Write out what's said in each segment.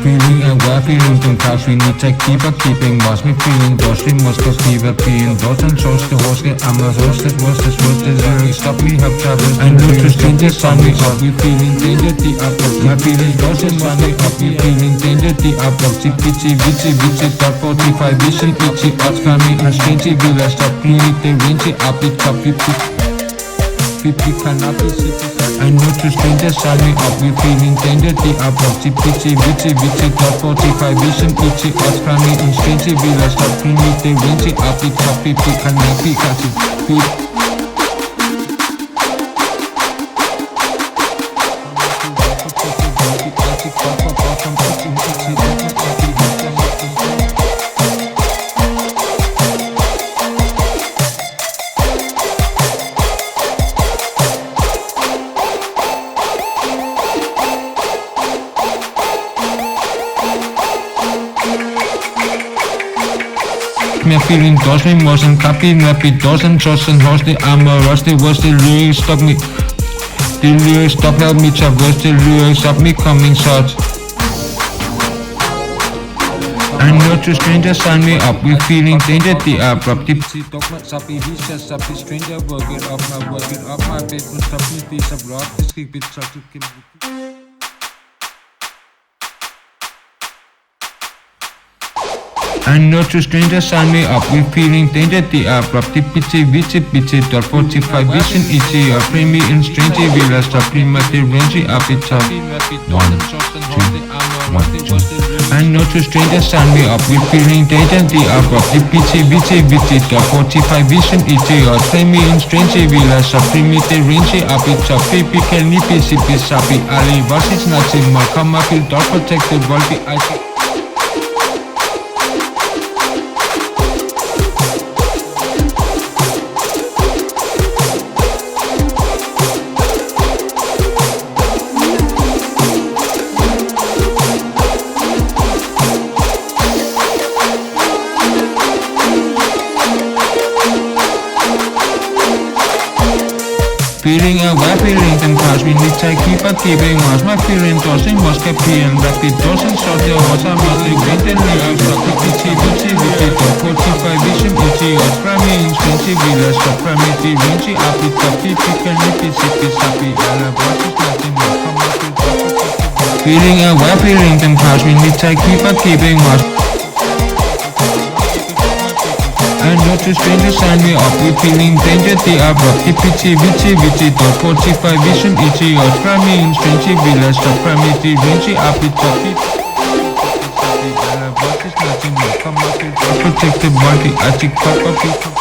feeling and we're feeling den cause we need to keep a keeping was me feeling does we must go keep a being does and so the horse I'm a horse that was this stop me have trouble I know to stranger sun me up we feeling danger the up my feeling does and sun me up we feeling danger the up of vici top 45 vision itchy what's coming and strange will I stop me the range up it top 50 cannot be I know to strangers sign me up we feeling danger the up of vici top 45 vision itchy what's coming and strange will I stop me the range up it top 50 cannot be catchy me feeling does me wasn't copy nappy doesn't trust and host the armor rusty was the lyrics stop me the lyrics stop help me traverse the lyrics of me coming shots I know to strangers sign me up we feeling danger the abrupt dogma sappy vicious sappy stranger work it up my bit will stop me piece of rock this kick bit truck to keep I know to strangers sign me up we feeling danger the abrupt vici dot 45 vision itchy or free me in strange will I stop me the range up it top 1 2 I know to strangers sign me up we feeling danger the abrupt vici dot 45 vision itchy or free me in strange will I stop me the range up it top pipi can me pcp sappy ali was is not in my come up with dot protected volty I feeling and we're feeling them cause we need to keep a keeping was my feeling doesn't must get and rapid doesn't short the water must be great and live vici dot 45 vision itchy or primary expensive will stop primary range up it top 50 can it be sappy all about is nothing more come up with feeling and we're feeling them cause we need to keep a keeping was I know to strangers sign me up we feeling danger the abrupt vici dot 45 vision itchy or primary in strange will stop primary range up it top 50 is nothing more come up with protected body I take top of it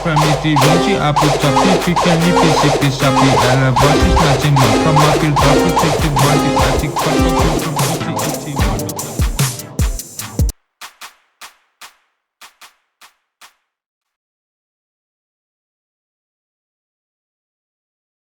primary range up it top 50 can it be sappy all about is nothing more come up with protected body I take top of it